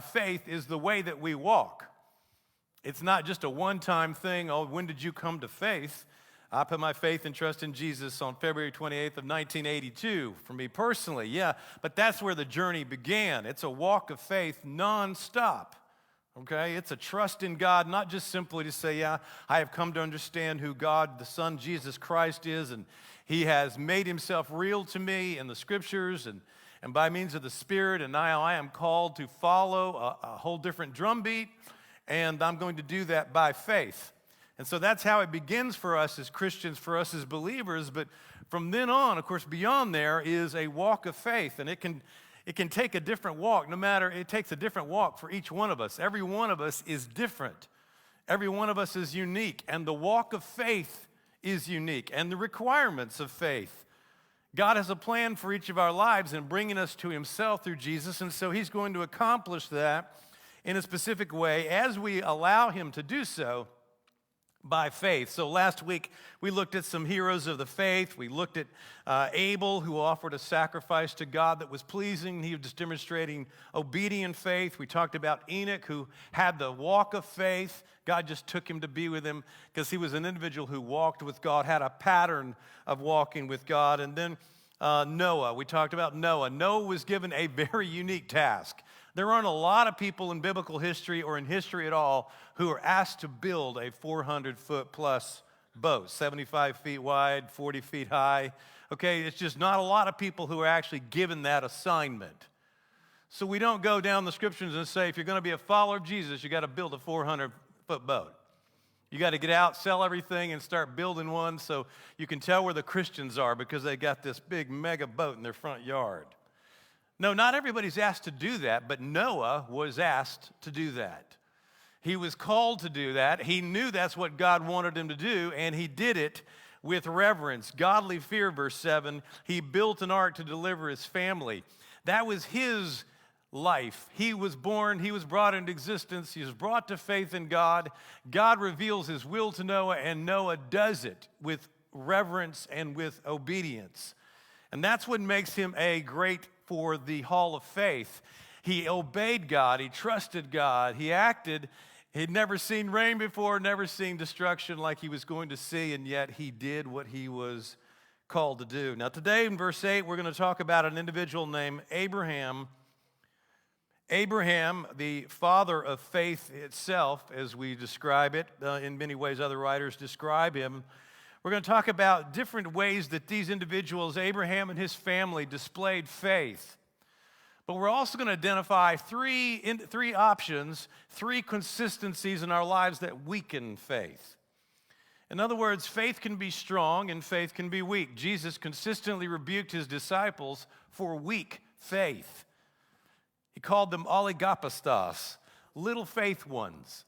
Faith is the way that we walk. It's not just a one-time thing. Oh, when did you come to faith? I put my faith and trust in Jesus on February 28th of 1982, for me personally, yeah. But that's where the journey began. It's a walk of faith nonstop, okay? It's a trust in God, not just simply to say, yeah, I have come to understand who God, the Son, Jesus Christ is, and He has made Himself real to me in the Scriptures and by means of the Spirit, and now I am called to follow a whole different drumbeat, and I'm going to do that by faith. And so that's how it begins for us as Christians, for us as believers. But from then on, of course, beyond there is a walk of faith. And it can take a different walk. It takes a different walk for each one of us. Every one of us is different. Every one of us is unique. And the walk of faith is unique. And the requirements of faith. God has a plan for each of our lives in bringing us to Himself through Jesus. And so He's going to accomplish that in a specific way as we allow Him to do so by faith. So last week, we looked at some heroes of the faith. We looked at Abel, who offered a sacrifice to God that was pleasing. He was demonstrating obedient faith. We talked about Enoch, who had the walk of faith. God just took him to be with Him because he was an individual who walked with God, had a pattern of walking with God. And then Noah, we talked about Noah. Noah was given a very unique task. There aren't a lot of people in biblical history or in history at all who are asked to build a 400-foot plus boat, 75 feet wide, 40 feet high. Okay, it's just not a lot of people who are actually given that assignment. So we don't go down the Scriptures and say, if you're going to be a follower of Jesus, you got to build a 400-foot boat. You got to get out, sell everything, and start building one so you can tell where the Christians are because they got this big mega boat in their front yard. No, not everybody's asked to do that, but Noah was asked to do that. He was called to do that. He knew that's what God wanted him to do, and he did it with reverence, godly fear, verse 7. He built an ark to deliver his family. That was his life. He was born, he was brought into existence, he was brought to faith in God. God reveals His will to Noah, and Noah does it with reverence and with obedience. And that's what makes him a great for the hall of faith. He obeyed God, he trusted God, he acted. He'd never seen rain before, never seen destruction like he was going to see, and yet he did what he was called to do. Now today in verse 8, we're going to talk about an individual named Abraham. Abraham, the father of faith itself, as we describe it, in many ways other writers describe him. We're going to talk about different ways that these individuals, Abraham and his family, displayed faith. But we're also going to identify three options, three consistencies in our lives that weaken faith. In other words, faith can be strong and faith can be weak. Jesus consistently rebuked His disciples for weak faith. He called them oligopistos, little faith ones.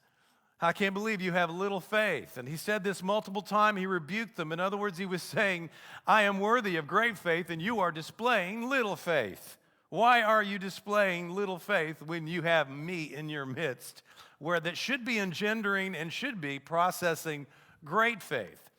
I can't believe you have little faith. And He said this multiple times. He rebuked them. In other words, He was saying, I am worthy of great faith, and you are displaying little faith. Why are you displaying little faith when you have me in your midst, where that should be engendering and should be processing great faith?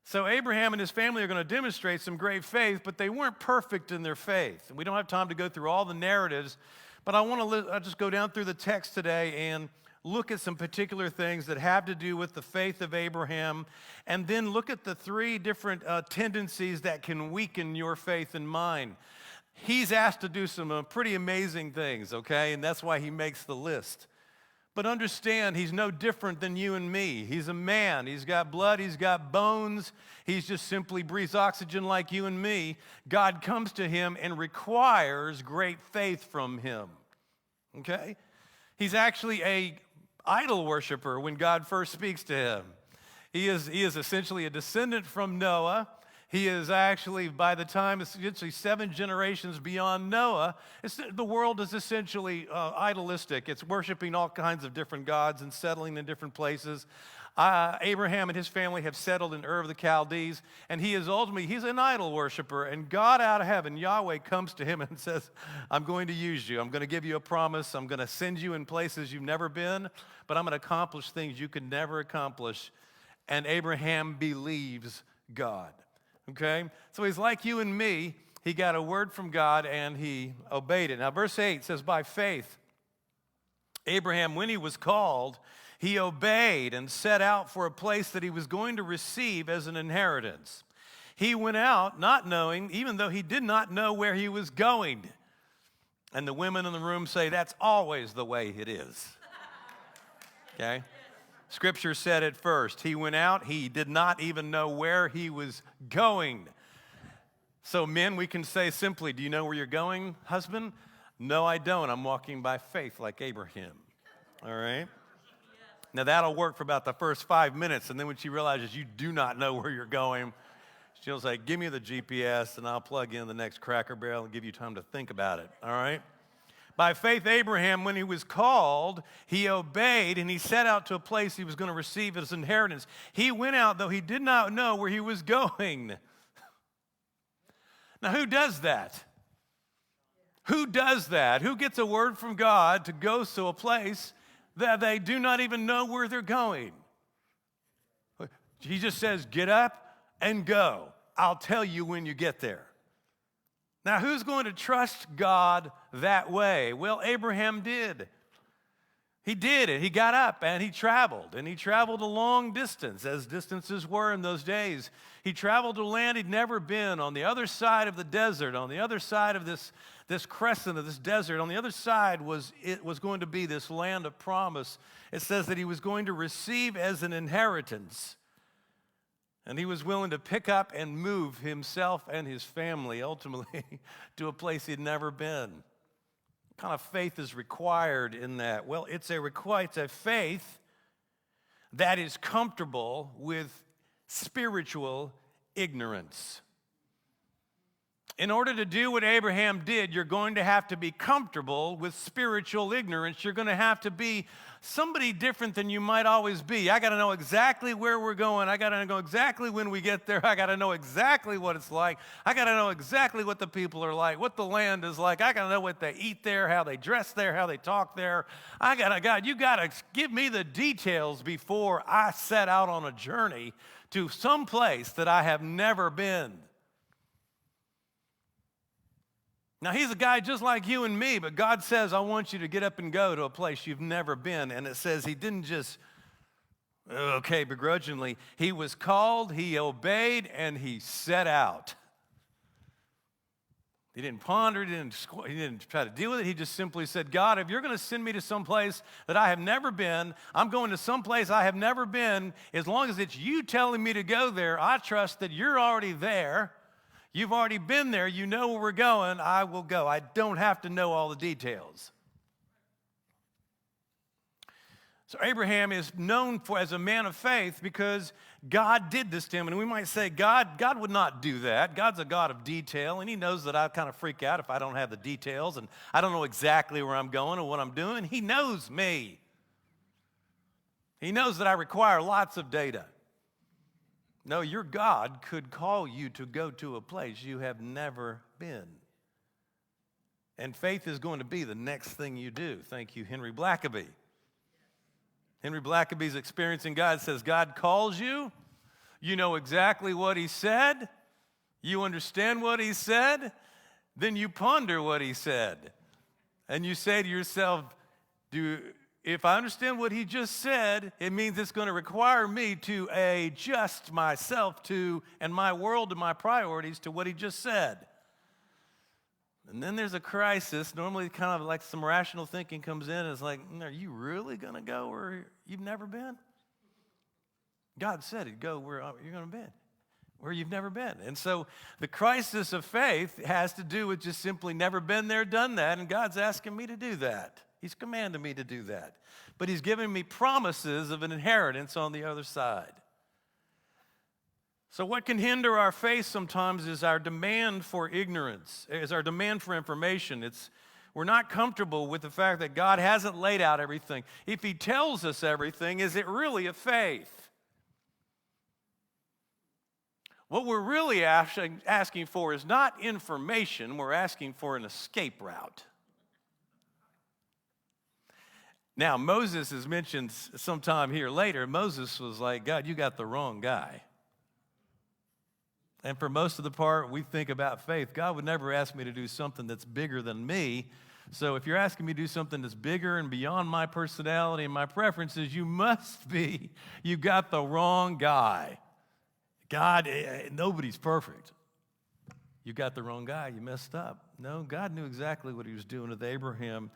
So Abraham and his family are going to demonstrate some great faith, but they weren't perfect in their faith. And we don't have time to go through all the narratives, but I want to just go down through the text today and look at some particular things that have to do with the faith of Abraham, and then look at the three different tendencies that can weaken your faith and mine. He's asked to do some pretty amazing things, okay? And that's why he makes the list. But understand, he's no different than you and me. He's a man. He's got blood. He's got bones. He's just simply breathes oxygen like you and me. God comes to him and requires great faith from him, okay? He's actually a idol worshiper when God first speaks to him. He is essentially a descendant from Noah. He is actually, by the time, essentially 7 generations beyond Noah, the world is essentially idolistic. It's worshiping all kinds of different gods and settling in different places. Abraham and his family have settled in Ur of the Chaldees, and he's an idol worshiper. And God out of heaven, Yahweh, comes to him and says, I'm going to use you. I'm going to give you a promise. I'm going to send you in places you've never been, but I'm going to accomplish things you could never accomplish. And Abraham believes God. Okay? So he's like you and me. He got a word from God and he obeyed it. Now, verse 8 says, by faith, Abraham, when he was called, he obeyed and set out for a place that he was going to receive as an inheritance. He went out not knowing, even though he did not know where he was going. And the women in the room say, that's always the way it is. Okay? Scripture said it first. He went out, he did not even know where he was going. So men, we can say simply, do you know where you're going, husband? No, I don't. I'm walking by faith like Abraham. All right? Now that'll work for about the first 5 minutes, and then when she realizes you do not know where you're going, she'll say, give me the GPS and I'll plug in the next Cracker Barrel and give you time to think about it, all right? By faith, Abraham, when he was called, he obeyed and he set out to a place he was going to receive his inheritance. He went out, though he did not know where he was going. Now, who does that? Who does that? Who gets a word from God to go to a place that they do not even know where they're going? He just says, get up and go. I'll tell you when you get there. Now, who's going to trust God that way? Well, Abraham did. He did it. He got up and he traveled a long distance, as distances were in those days. He traveled to land he'd never been, on the other side of the desert, on the other side of this crescent of this desert. On the other side was going to be this land of promise. It says that he was going to receive as an inheritance. And he was willing to pick up and move himself and his family ultimately to a place he'd never been. What kind of faith is required in that? Well, it's a faith that is comfortable with spiritual ignorance. In order to do what Abraham did, you're going to have to be comfortable with spiritual ignorance. You're going to have to be somebody different than you might always be. I got to know exactly where we're going. I got to know exactly when we get there. I got to know exactly what it's like. I got to know exactly what the people are like, what the land is like. I got to know what they eat there, how they dress there, how they talk there. God, you got to give me the details before I set out on a journey to some place that I have never been. Now, he's a guy just like you and me, but God says, I want you to get up and go to a place you've never been. And it says he didn't just, begrudgingly. He was called, he obeyed, and he set out. He didn't ponder, he didn't try to deal with it. He just simply said, God, if you're going to send me to some place that I have never been, I'm going to some place I have never been. As long as it's you telling me to go there, I trust that you're already there. You've already been there. You know where we're going. I will go. I don't have to know all the details. So Abraham is known as a man of faith because God did this to him. And we might say, God would not do that. God's a God of detail, and he knows that I kind of freak out if I don't have the details, and I don't know exactly where I'm going or what I'm doing. He knows me. He knows that I require lots of data. No, your God could call you to go to a place you have never been. And faith is going to be the next thing you do. Thank you, Henry Blackaby. Henry Blackaby's experiencing God says, God calls you. You know exactly what he said. You understand what he said. Then you ponder what he said. And you say to yourself, if I understand what he just said, it means it's going to require me to adjust myself to, and my world and my priorities to what he just said. And then there's a crisis. Normally kind of like some rational thinking comes in. It's like, are you really going to go where you've never been? God said he'd go where you're going to be, where you've never been. And so the crisis of faith has to do with just simply never been there, done that, and God's asking me to do that. He's commanded me to do that. But he's given me promises of an inheritance on the other side. So what can hinder our faith sometimes is our demand for ignorance, is our demand for information. We're not comfortable with the fact that God hasn't laid out everything. If he tells us everything, is it really a faith? What we're really asking for is not information, we're asking for an escape route. Now, Moses is mentioned sometime here later. Moses was like, God, you got the wrong guy. And for most of the part, we think about faith. God would never ask me to do something that's bigger than me. So if you're asking me to do something that's bigger and beyond my personality and my preferences, you got the wrong guy. God, nobody's perfect. You got the wrong guy. You messed up. No, God knew exactly what he was doing with Abraham.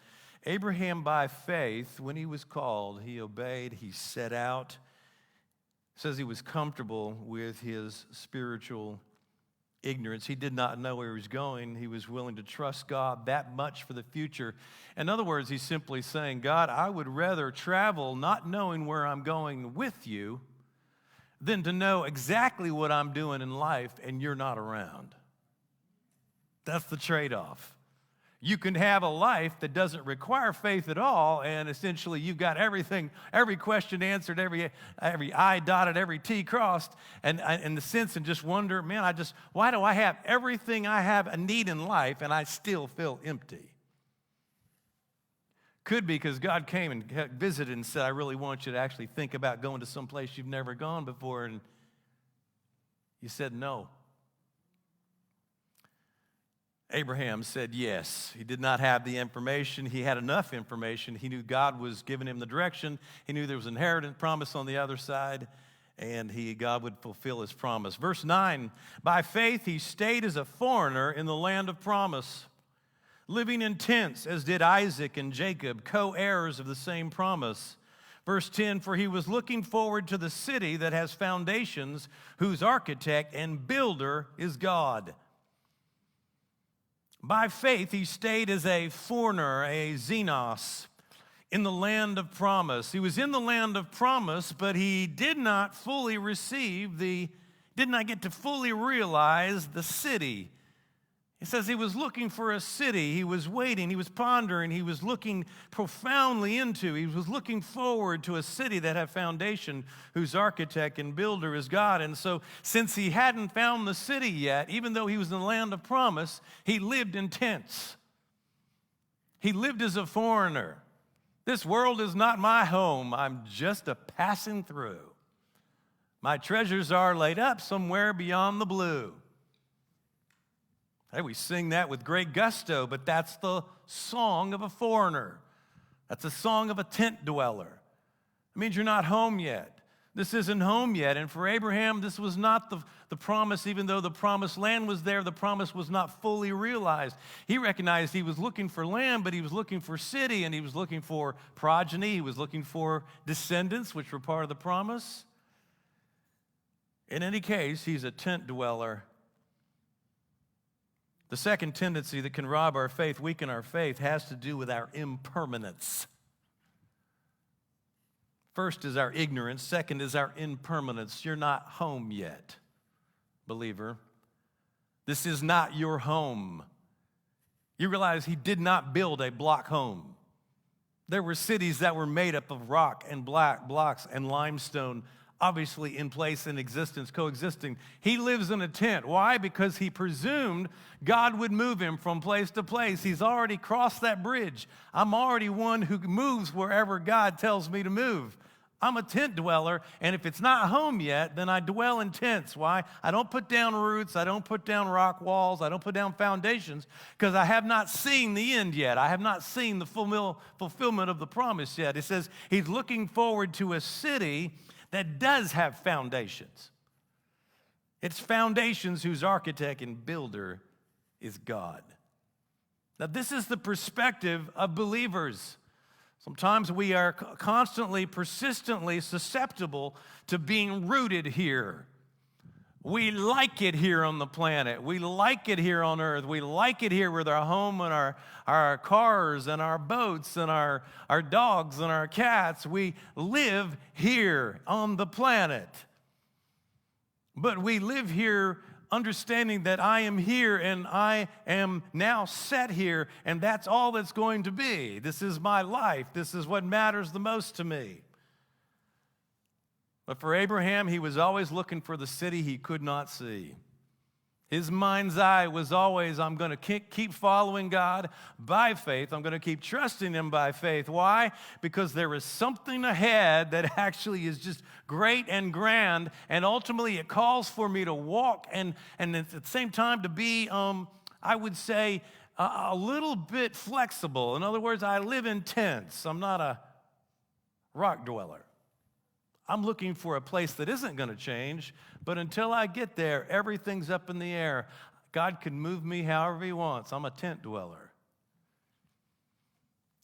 Abraham, by faith, when he was called, he obeyed, he set out. It says he was comfortable with his spiritual ignorance. He did not know where he was going. He was willing to trust God that much for the future. In other words, he's simply saying, God, I would rather travel not knowing where I'm going with you than to know exactly what I'm doing in life and you're not around. That's the trade-off. You can have a life that doesn't require faith at all, and essentially you've got everything, every question answered, every I dotted, every T crossed, and in the sense, and just wonder, man, why do I have everything I have a need in life and I still feel empty? Could be because God came and visited and said, I really want you to actually think about going to some place you've never gone before, and you said no. Abraham said yes. He did not have the information. He had enough information. He knew God was giving him the direction. He knew there was an inheritance promise on the other side, and God would fulfill his promise. Verse 9, by faith he stayed as a foreigner in the land of promise, living in tents, as did Isaac and Jacob, co-heirs of the same promise. Verse 10, for he was looking forward to the city that has foundations, whose architect and builder is God. By faith, he stayed as a foreigner, a xenos, in the land of promise. He was in the land of promise, but he did not fully did not get to fully realize the city. It says he was looking for a city. He was waiting. He was pondering. He was looking profoundly into. He was looking forward to a city that had foundation, whose architect and builder is God. And so since he hadn't found the city yet, even though he was in the land of promise, he lived in tents. He lived as a foreigner. This world is not my home. I'm just a passing through. My treasures are laid up somewhere beyond the blue. Hey, we sing that with great gusto, but that's the song of a foreigner. That's a song of a tent dweller. It means you're not home yet. This isn't home yet. And for Abraham, this was not the promise. Even though the promised land was there, the promise was not fully realized. He recognized he was looking for land, but he was looking for city, and he was looking for progeny. He was looking for descendants, which were part of the promise. In any case, he's a tent dweller. The second tendency that can rob our faith, weaken our faith, has to do with our impermanence. First is our ignorance. Second is our impermanence. You're not home yet, believer. This is not your home. You realize he did not build a block home. There were cities that were made up of rock and black blocks and limestone, obviously in place, in existence, coexisting. He lives in a tent. Why? Because he presumed God would move him from place to place. He's already crossed that bridge. I'm already one who moves wherever God tells me to move. I'm a tent dweller, and if it's not home yet, then I dwell in tents. Why? I don't put down roots. I don't put down rock walls. I don't put down foundations, because I have not seen the end yet. I have not seen the fulfillment of the promise yet. It says he's looking forward to a city that does have foundations. It's foundations whose architect and builder is God. Now, this is the perspective of believers. Sometimes we are constantly, persistently susceptible to being rooted here. We like it here on the planet. We like it here on earth. We like it here with our home and our cars and our boats and our dogs and our cats. We live here on the planet. But we live here understanding that I am here and I am now set here, and that's all that's going to be. This is my life. This is what matters the most to me. But for Abraham, he was always looking for the city he could not see. His mind's eye was always, I'm going to keep following God by faith. I'm going to keep trusting him by faith. Why? Because there is something ahead that actually is just great and grand, and ultimately it calls for me to walk and at the same time to be, I would say, a little bit flexible. In other words, I live in tents. I'm not a rock dweller. I'm looking for a place that isn't going to change, but until I get there, everything's up in the air. God can move me however he wants. I'm a tent dweller.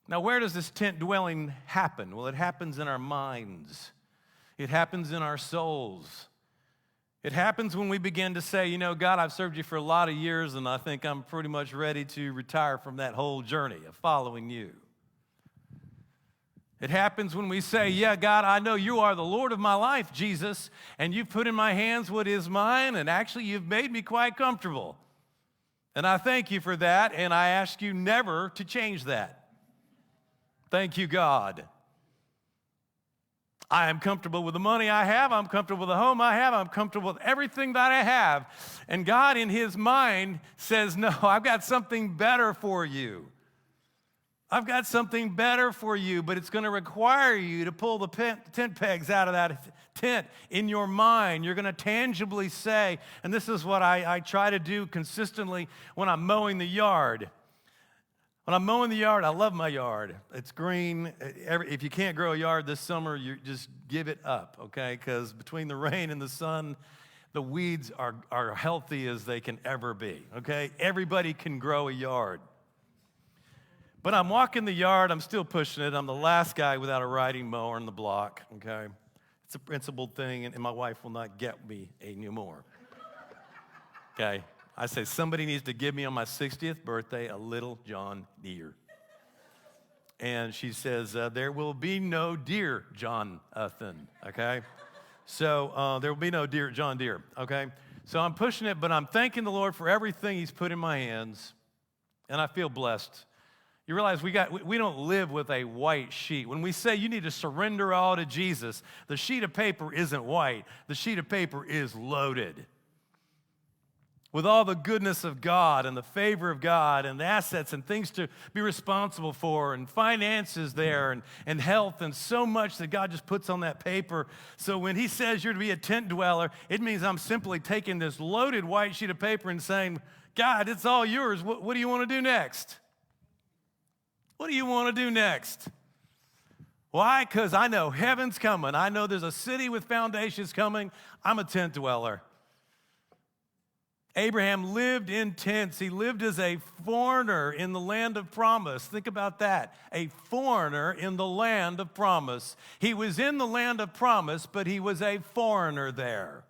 Now, where does this tent dwelling happen? Well, it happens in our minds. It happens in our souls. It happens when we begin to say, you know, God, I've served you for a lot of years, and I think I'm pretty much ready to retire from that whole journey of following you. It happens when we say, yeah, God, I know you are the Lord of my life, Jesus, and you've put in my hands what is mine, and actually you've made me quite comfortable. And I thank you for that, and I ask you never to change that. Thank you, God. I am comfortable with the money I have. I'm comfortable with the home I have. I'm comfortable with everything that I have. And God, in his mind, says, no, I've got something better for you. I've got something better for you, but it's going to require you to pull the tent pegs out of that tent in your mind. You're going to tangibly say, and this is what I try to do consistently when I'm mowing the yard. When I'm mowing the yard, I love my yard. It's green. If you can't grow a yard this summer, you just give it up, okay? Because between the rain and the sun, the weeds are healthy as they can ever be, okay? Everybody can grow a yard. But I'm walking the yard. I'm still pushing it. I'm the last guy without a riding mower in the block, okay? It's a principled thing, and my wife will not get me a new mower, okay? I say, somebody needs to give me on my 60th birthday a little John Deere. And she says, there will be no deer, Jonathan, okay? So there will be no deer, John Deere, okay? So I'm pushing it, but I'm thanking the Lord for everything he's put in my hands, and I feel blessed. You realize we don't live with a white sheet. When we say you need to surrender all to Jesus, the sheet of paper isn't white. The sheet of paper is loaded with all the goodness of God and the favor of God and the assets and things to be responsible for and finances there and health and so much that God just puts on that paper. So when he says you're to be a tent dweller, it means I'm simply taking this loaded white sheet of paper and saying, God, it's all yours. What do you want to do next? What do you want to do next? Why? Because I know heaven's coming. I know there's a city with foundations coming. I'm a tent dweller. Abraham lived in tents. He lived as a foreigner in the land of promise. Think about that. A foreigner in the land of promise. He was in the land of promise, but he was a foreigner there.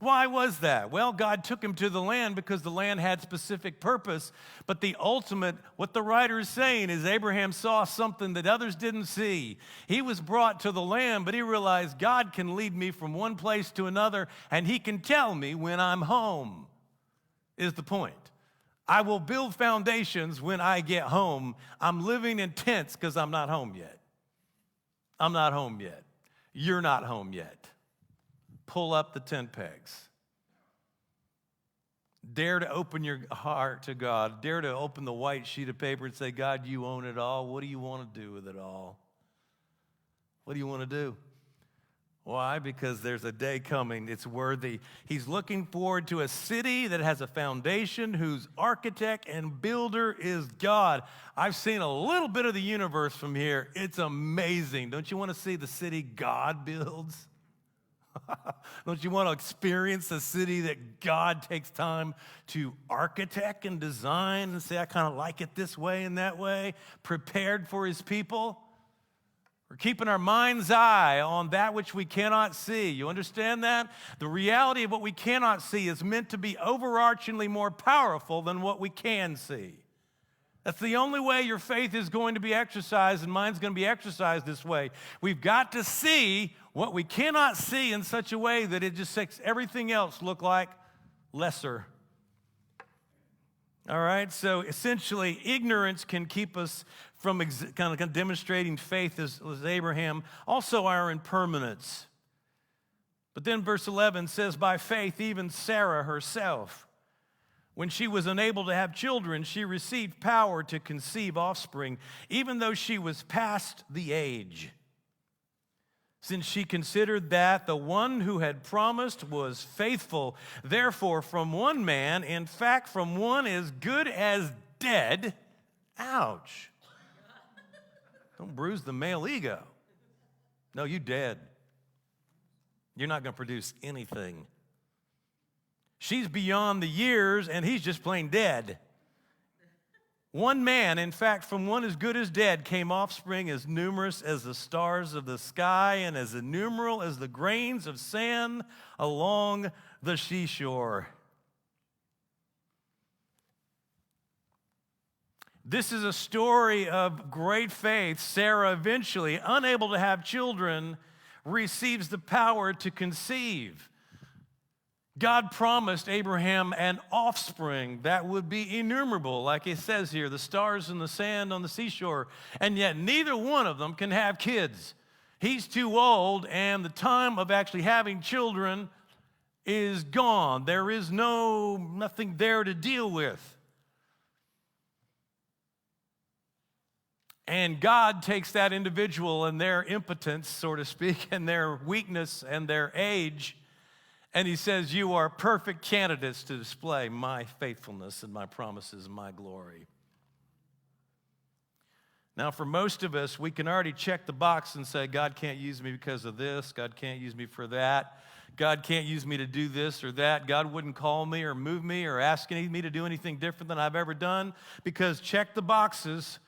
Why was that? Well, God took him to the land because the land had specific purpose. But the ultimate, what the writer is saying is Abraham saw something that others didn't see. He was brought to the land, but he realized God can lead me from one place to another, and he can tell me when I'm home, is the point. I will build foundations when I get home. I'm living in tents because I'm not home yet. I'm not home yet. You're not home yet. Pull up the tent pegs. Dare to open your heart to God. Dare to open the white sheet of paper and say, God, you own it all. What do you want to do with it all? What do you want to do? Why? Because there's a day coming. It's worthy. He's looking forward to a city that has a foundation whose architect and builder is God. I've seen a little bit of the universe from here. It's amazing. Don't you want to see the city God builds? Don't you want to experience a city that God takes time to architect and design and say, I kind of like it this way and that way, prepared for his people? We're keeping our mind's eye on that which we cannot see. You understand that? The reality of what we cannot see is meant to be overarchingly more powerful than what we can see. That's the only way your faith is going to be exercised, and mine's going to be exercised this way. We've got to see what we cannot see in such a way that it just makes everything else look like lesser. All right, so essentially, ignorance can keep us from kind of demonstrating faith as Abraham. Also, our impermanence. But then verse 11 says, by faith, even Sarah herself, when she was unable to have children, she received power to conceive offspring, even though she was past the age. since she considered that the one who had promised was faithful. Therefore, from one man, in fact, from one as good as dead, ouch. Don't bruise the male ego. No, you dead. You're not going to produce anything. She's beyond the years, and he's just plain dead. One man, in fact, from one as good as dead, came offspring as numerous as the stars of the sky and as innumerable as the grains of sand along the seashore. This is a story of great faith. Sarah, eventually, unable to have children, receives the power to conceive. God promised Abraham an offspring that would be innumerable, like it says here, the stars and the sand on the seashore, and yet neither one of them can have kids. He's too old, and the time of actually having children is gone. There is nothing there to deal with. And God takes that individual and their impotence, so to speak, and their weakness and their age, and he says, you are perfect candidates to display my faithfulness and my promises and my glory. Now, for most of us, we can already check the box and say, God can't use me because of this. God can't use me for that. God can't use me to do this or that. God wouldn't call me or move me or ask me to do anything different than I've ever done, because check the boxes.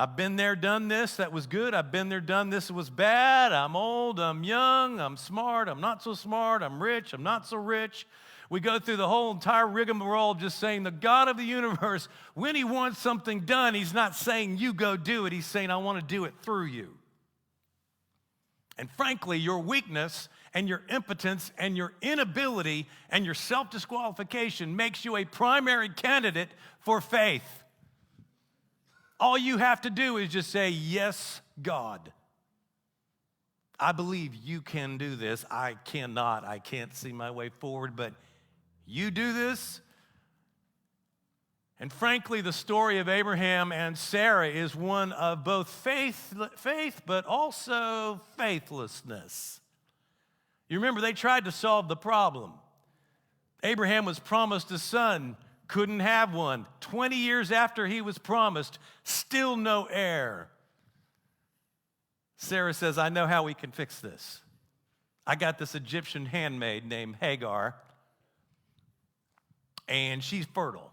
I've been there, done this, that was good. I've been there, done this, it was bad. I'm old, I'm young, I'm smart, I'm not so smart, I'm rich, I'm not so rich. We go through the whole entire rigmarole just saying the God of the universe, when he wants something done, he's not saying you go do it. He's saying I want to do it through you. And frankly, your weakness and your impotence and your inability and your self-disqualification makes you a primary candidate for faith. All you have to do is just say, yes, God. I believe you can do this. I cannot. I can't see my way forward, but you do this. And frankly, the story of Abraham and Sarah is one of both faith, but also faithlessness. You remember, they tried to solve the problem. Abraham was promised a son. Couldn't have one. 20 years after he was promised, still no heir. Sarah says, I know how we can fix this. I got this Egyptian handmaid named Hagar, and she's fertile.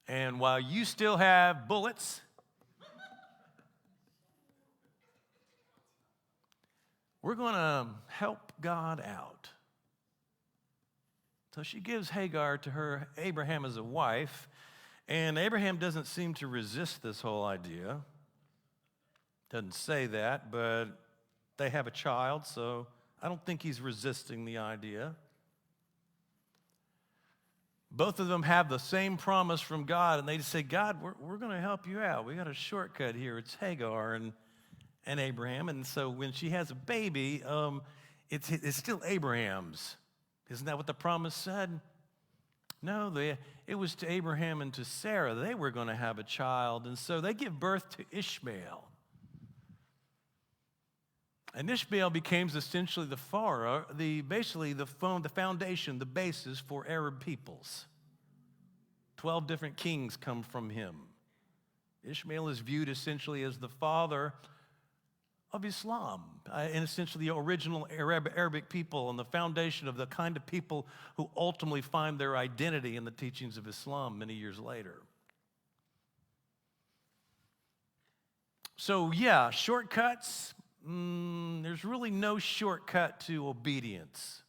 And while you still have bullets, we're going to help God out. So she gives Hagar to her Abraham as a wife, and Abraham doesn't seem to resist this whole idea. Doesn't say that, but they have a child, so I don't think he's resisting the idea. Both of them have the same promise from God, and they just say, God, we're going to help you out. We got a shortcut here. It's Hagar and Abraham, and so when she has a baby, it's still Abraham's. Isn't that what the promise said? No, it was to Abraham and to Sarah. They were going to have a child, and so they give birth to Ishmael. And Ishmael becomes essentially the foundation, the basis for Arab peoples. 12 different kings come from him. Ishmael is viewed essentially as the father of Islam, and essentially the original Arabic people and the foundation of the kind of people who ultimately find their identity in the teachings of Islam many years later. So yeah, shortcuts, there's really no shortcut to obedience.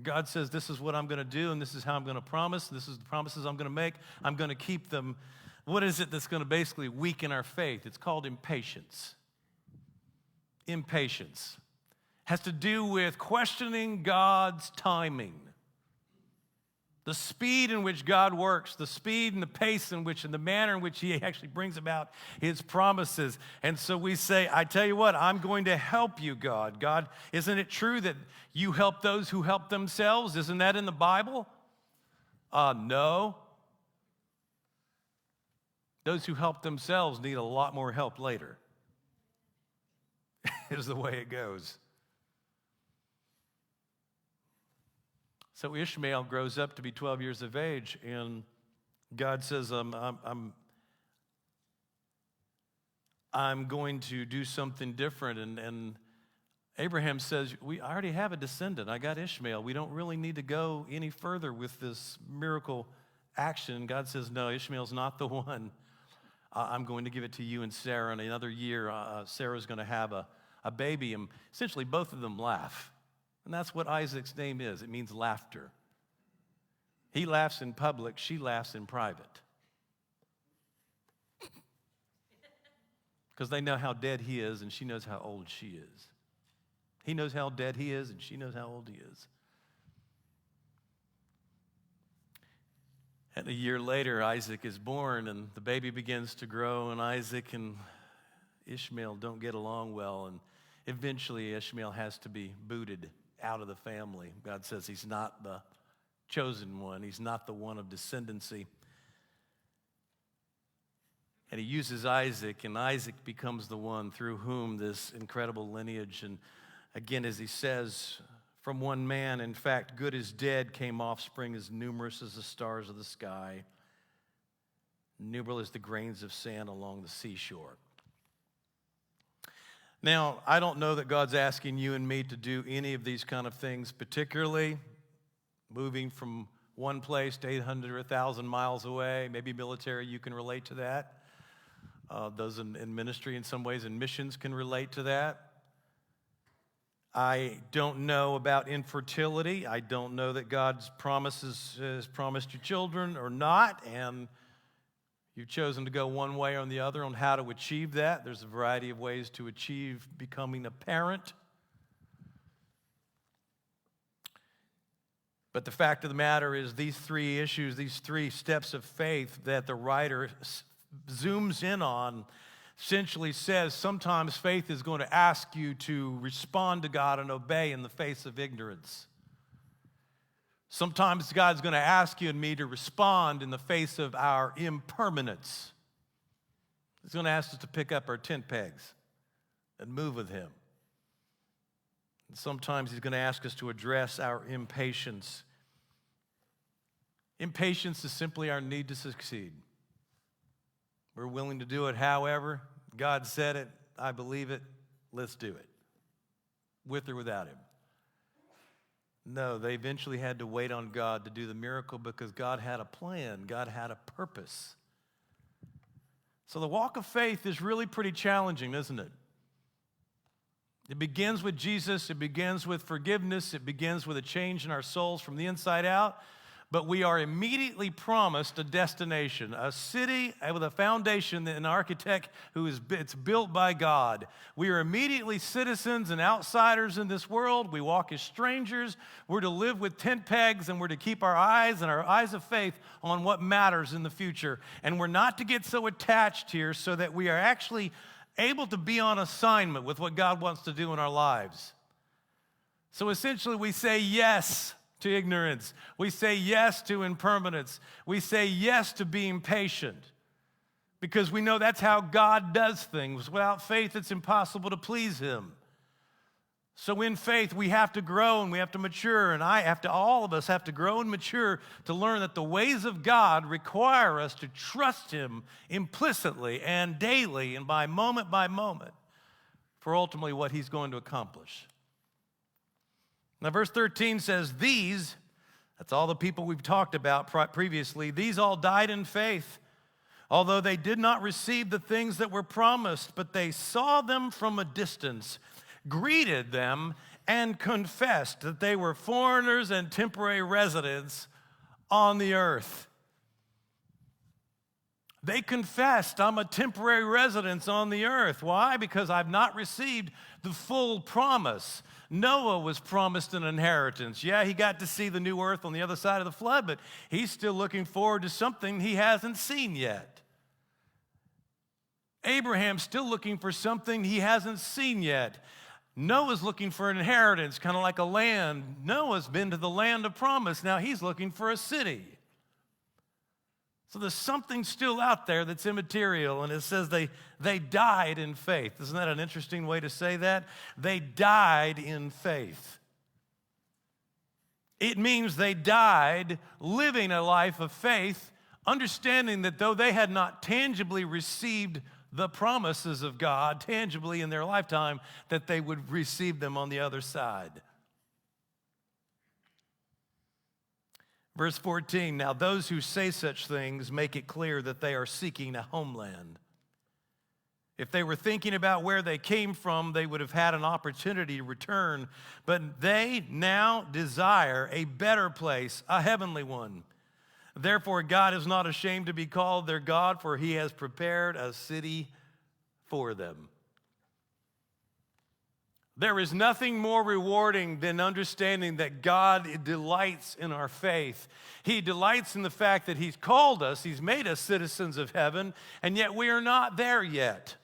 God says, this is what I'm going to do, and this is how I'm going to promise. This is the promises I'm going to make. I'm going to keep them. What is it that's going to basically weaken our faith? It's called impatience. Impatience has to do with questioning God's timing. The speed in which God works, the speed and the pace in which, and the manner in which he actually brings about his promises. And so we say, I tell you what, I'm going to help you, God. God, isn't it true that you help those who help themselves? Isn't that in the Bible? No. Those who help themselves need a lot more help later. is the way it goes. So Ishmael grows up to be 12 years of age, and God says, I'm going to do something different. And Abraham says, I already have a descendant. I got Ishmael. We don't really need to go any further with this miracle action. God says, no, Ishmael's not the one. I'm going to give it to you and Sarah. In another year, Sarah's going to have a baby. And essentially, both of them laugh. And that's what Isaac's name is. It means laughter. He laughs in public. She laughs in private. Because they know how dead he is, and she knows how old she is. He knows how dead he is, and she knows how old he is. And a year later, Isaac is born, and the baby begins to grow, and Isaac and Ishmael don't get along well, and eventually Ishmael has to be booted out of the family. God says he's not the chosen one. He's not the one of descendancy. And he uses Isaac, and Isaac becomes the one through whom this incredible lineage. And again, as he says, from one man, in fact, good as dead, came offspring as numerous as the stars of the sky, numerous as the grains of sand along the seashore. Now, I don't know that God's asking you and me to do any of these kind of things, particularly moving from one place to 800 or 1,000 miles away. Maybe military, you can relate to that. Those in ministry in some ways and missions can relate to that. I don't know about infertility. I don't know that God's has promised you children or not, and you've chosen to go one way or the other on how to achieve that. There's a variety of ways to achieve becoming a parent. But the fact of the matter is these three issues, these three steps of faith that the writer zooms in on, essentially says sometimes faith is going to ask you to respond to God and obey in the face of ignorance. Sometimes God's going to ask you and me to respond in the face of our impermanence. He's going to ask us to pick up our tent pegs and move with Him. And sometimes He's going to ask us to address our impatience. Impatience is simply our need to succeed. We're willing to do it however. God said it. I believe it. Let's do it. With or without Him. No, they eventually had to wait on God to do the miracle because God had a plan. God had a purpose. So the walk of faith is really pretty challenging, isn't it? It begins with Jesus. It begins with forgiveness. It begins with a change in our souls from the inside out. But we are immediately promised a destination, a city with a foundation, an architect it's built by God. We are immediately citizens and outsiders in this world. We walk as strangers. We're to live with tent pegs, and we're to keep our eyes of faith on what matters in the future. And we're not to get so attached here so that we are actually able to be on assignment with what God wants to do in our lives. So essentially we say yes to ignorance. We say yes to impermanence. We say yes to being patient because we know that's how God does things. Without faith, it's impossible to please Him. So in faith, we have to grow and we have to mature, and all of us have to grow and mature to learn that the ways of God require us to trust Him implicitly and daily and by moment for ultimately what He's going to accomplish. Now, verse 13 says, these, that's all the people we've talked about previously, these all died in faith, although they did not receive the things that were promised, but they saw them from a distance, greeted them, and confessed that they were foreigners and temporary residents on the earth. They confessed, I'm a temporary resident on the earth. Why? Because I've not received the full promise. Noah was promised an inheritance. Yeah, he got to see the new earth on the other side of the flood, but he's still looking forward to something he hasn't seen yet. Abraham's still looking for something he hasn't seen yet. Noah's looking for an inheritance, kind of like a land. Noah's been to the land of promise. Now he's looking for a city. So there's something still out there that's immaterial, and it says they died in faith. Isn't that an interesting way to say that? They died in faith. It means they died living a life of faith, understanding that though they had not tangibly received the promises of God tangibly in their lifetime, that they would receive them on the other side. Verse 14, now those who say such things make it clear that they are seeking a homeland. If they were thinking about where they came from, they would have had an opportunity to return, but they now desire a better place, a heavenly one. Therefore, God is not ashamed to be called their God, for he has prepared a city for them. There is nothing more rewarding than understanding that God delights in our faith. He delights in the fact that he's called us, he's made us citizens of heaven, and yet we are not there yet.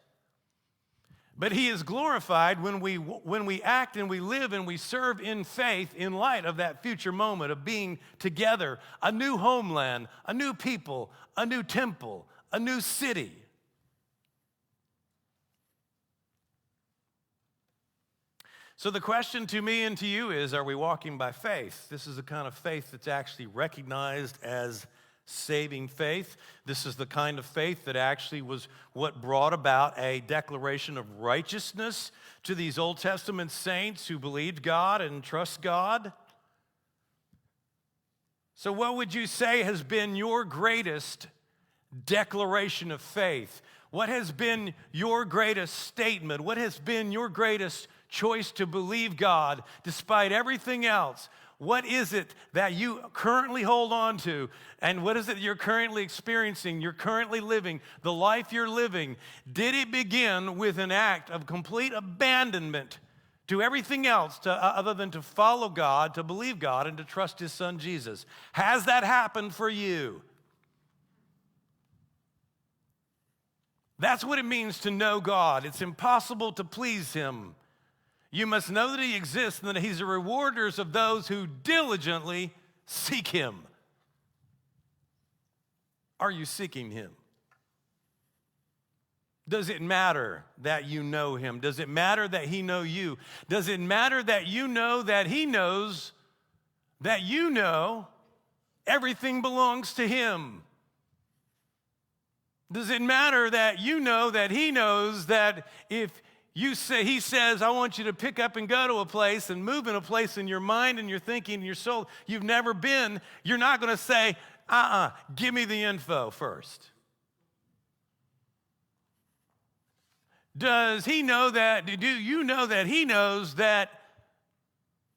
But he is glorified when we act and we live and we serve in faith in light of that future moment of being together, a new homeland, a new people, a new temple, a new city. So the question to me and to you is, are we walking by faith? This is the kind of faith that's actually recognized as saving faith. This is the kind of faith that actually was what brought about a declaration of righteousness to these Old Testament saints who believed God and trust God. So what would you say has been your greatest declaration of faith? What has been your greatest statement? What has been your greatest choice to believe God despite everything else? What is it that you currently hold on to? And what is it you're currently experiencing, you're currently living, the life you're living? Did it begin with an act of complete abandonment to everything else other than to follow God, to believe God, and to trust his son Jesus? Has that happened for you? That's what it means to know God. It's impossible to please him. You must know that he exists and that he's a rewarder of those who diligently seek him. Are you seeking him? Does it matter that you know him? Does it matter that he know you? Does it matter that you know that he knows that you know everything belongs to him? Does it matter that you know that he knows that if he says, I want you to pick up and go to a place and move in a place in your mind and your thinking and your soul you've never been, you're not going to say, give me the info first. Does he know that? Do you know that he knows that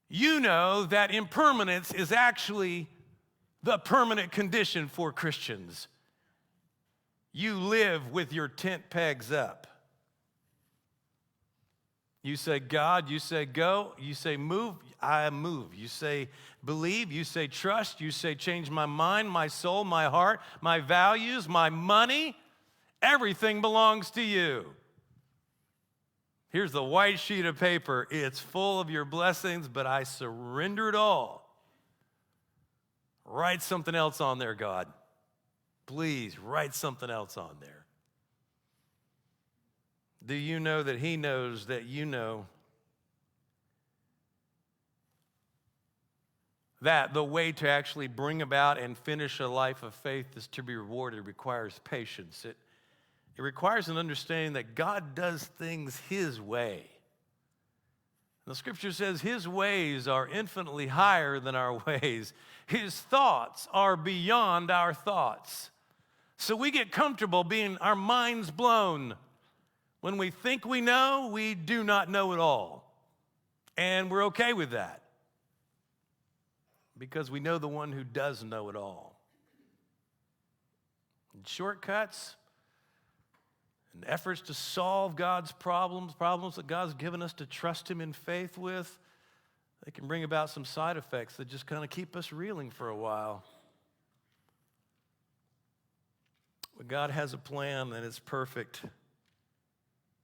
you know that impermanence is actually the permanent condition for Christians? You live with your tent pegs up. You say God, you say go, you say move, I move. You say believe, you say trust, you say change my mind, my soul, my heart, my values, my money. Everything belongs to you. Here's the white sheet of paper. It's full of your blessings, but I surrender it all. Write something else on there, God. Please write something else on there. Do you know that he knows that you know that the way to actually bring about and finish a life of faith is to be rewarded? It requires patience. It requires an understanding that God does things his way. The scripture says his ways are infinitely higher than our ways. His thoughts are beyond our thoughts. So we get comfortable being our minds blown. When we think we know, we do not know it all. And we're okay with that because we know the one who does know it all. And shortcuts and efforts to solve God's problems that God's given us to trust him in faith with, they can bring about some side effects that just kind of keep us reeling for a while. But God has a plan and it's perfect.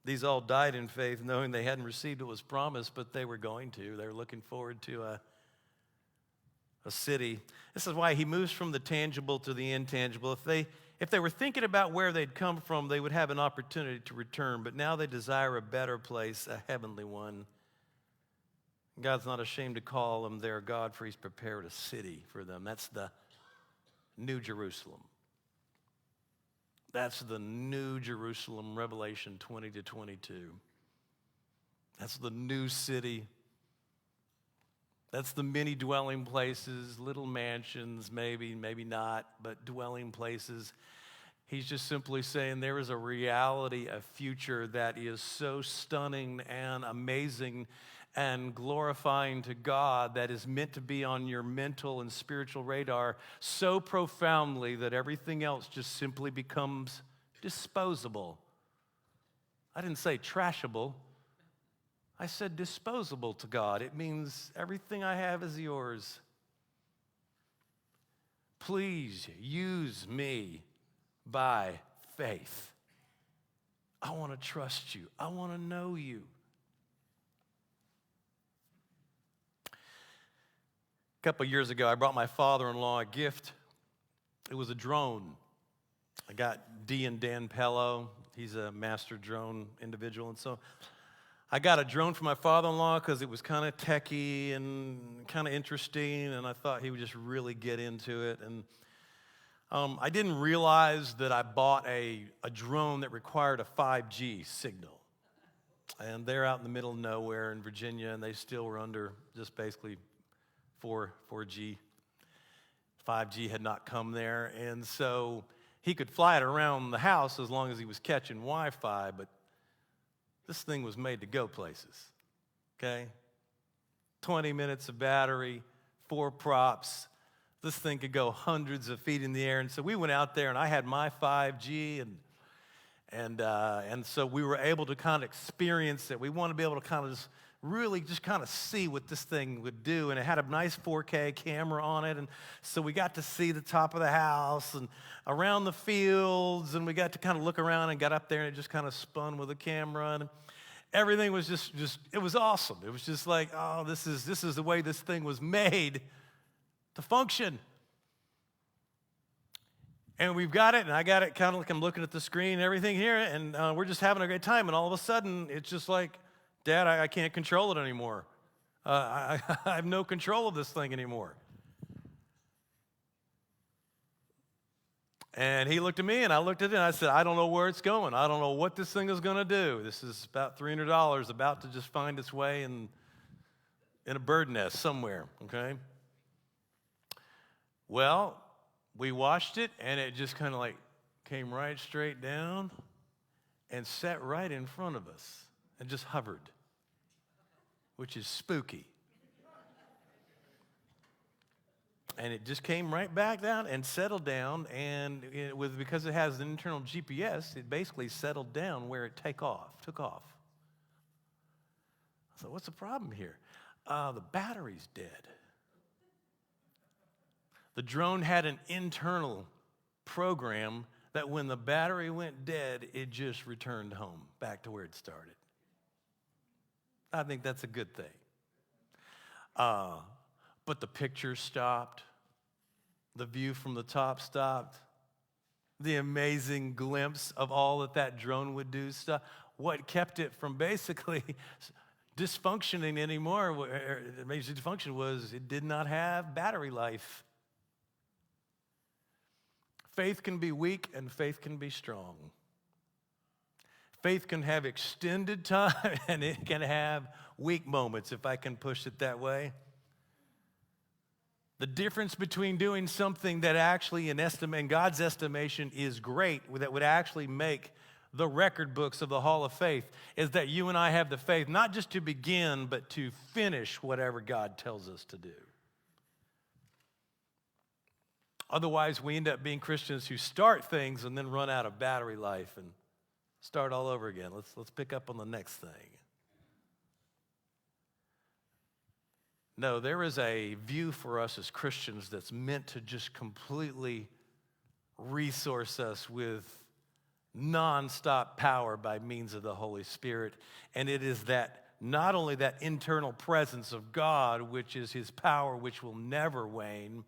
These all died in faith, knowing they hadn't received what was promised, but they were going to. They were looking forward to a city. This is why he moves from the tangible to the intangible. If they were thinking about where they'd come from, they would have an opportunity to return, but now they desire a better place, a heavenly one. God's not ashamed to call them their God, for he's prepared a city for them. That's the New Jerusalem. That's the New Jerusalem, Revelation 20 to 22. That's the new city. That's the many dwelling places, little mansions, maybe not, but dwelling places. He's just simply saying there is a reality, a future that is so stunning and amazing and glorifying to God that is meant to be on your mental and spiritual radar so profoundly that everything else just simply becomes disposable. I didn't say trashable. I said disposable to God. It means everything I have is yours. Please use me by faith. I want to trust you. I want to know you. A couple years ago, I brought my father-in-law a gift. It was a drone. I got Dee and Dan Pello. He's a master drone individual, and so I got a drone for my father-in-law because it was kind of techy and kind of interesting, and I thought he would just really get into it. And I didn't realize that I bought a drone that required a 5G signal. And they're out in the middle of nowhere in Virginia, and they still were under just basically 4G. 5G had not come there, and so he could fly it around the house as long as he was catching Wi-Fi, but this thing was made to go places, okay? 20 minutes of battery, 4 props. This thing could go hundreds of feet in the air. And so we went out there, and I had my 5G, and so we were able to kind of experience it. We want to be able to kind of just kind of see what this thing would do. And it had a nice 4K camera on it, and so we got to see the top of the house and around the fields, and we got to kind of look around and got up there, and it just kind of spun with the camera, and everything was just it was awesome. It was just like, oh, this is the way this thing was made to function. And we've got it, and I got it kind of like I'm looking at the screen and everything here, and we're just having a great time, and all of a sudden, it's just like, Dad, I can't control it anymore. I have no control of this thing anymore. And he looked at me, and I looked at it, and I said, I don't know where it's going. I don't know what this thing is going to do. This is about $300 about to just find its way in a bird nest somewhere, okay? Well, we watched it, and it just kind of like came right straight down and sat right in front of us and just hovered, which is spooky. And it just came right back down and settled down, and because it has an internal GPS, it basically settled down where it took off. So what's the problem here? The battery's dead. The drone had an internal program that when the battery went dead, it just returned home, back to where it started. I think that's a good thing. But the picture stopped. The view from the top stopped. The amazing glimpse of all that drone would do stopped. What kept it from basically dysfunctioning anymore, the major dysfunction was it did not have battery life. Faith can be weak and faith can be strong. Faith can have extended time and it can have weak moments, if I can push it that way. The difference between doing something that actually, in God's estimation, is great, that would actually make the record books of the Hall of Faith, is that you and I have the faith not just to begin, but to finish whatever God tells us to do. Otherwise, we end up being Christians who start things and then run out of battery life and start all over again. Let's pick up on the next thing. No, there is a view for us as Christians that's meant to just completely resource us with nonstop power by means of the Holy Spirit, and it is that not only that internal presence of God, which is his power, which will never wane,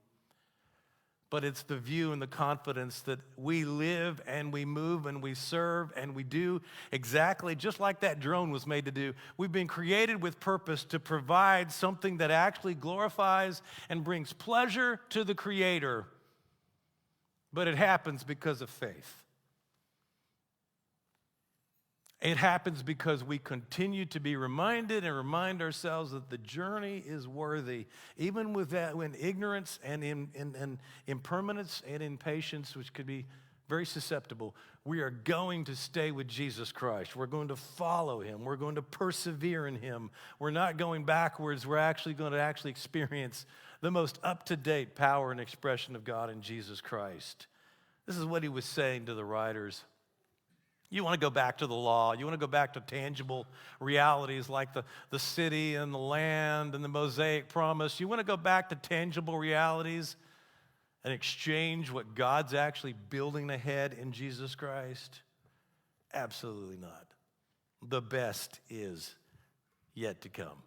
but it's the view and the confidence that we live and we move and we serve and we do exactly just like that drone was made to do. We've been created with purpose to provide something that actually glorifies and brings pleasure to the Creator. But it happens because of faith. It happens because we continue to be reminded and remind ourselves that the journey is worthy, even with that, in ignorance and in impermanence and impatience, which could be very susceptible. We are going to stay with Jesus Christ. We're going to follow him. We're going to persevere in him. We're not going backwards. We're actually going to experience the most up-to-date power and expression of God in Jesus Christ. This is what he was saying to the writers. You want to go back to the law. You want to go back to tangible realities like the city and the land and the Mosaic promise. You want to go back to tangible realities and exchange what God's actually building ahead in Jesus Christ? Absolutely not. The best is yet to come.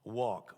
Walk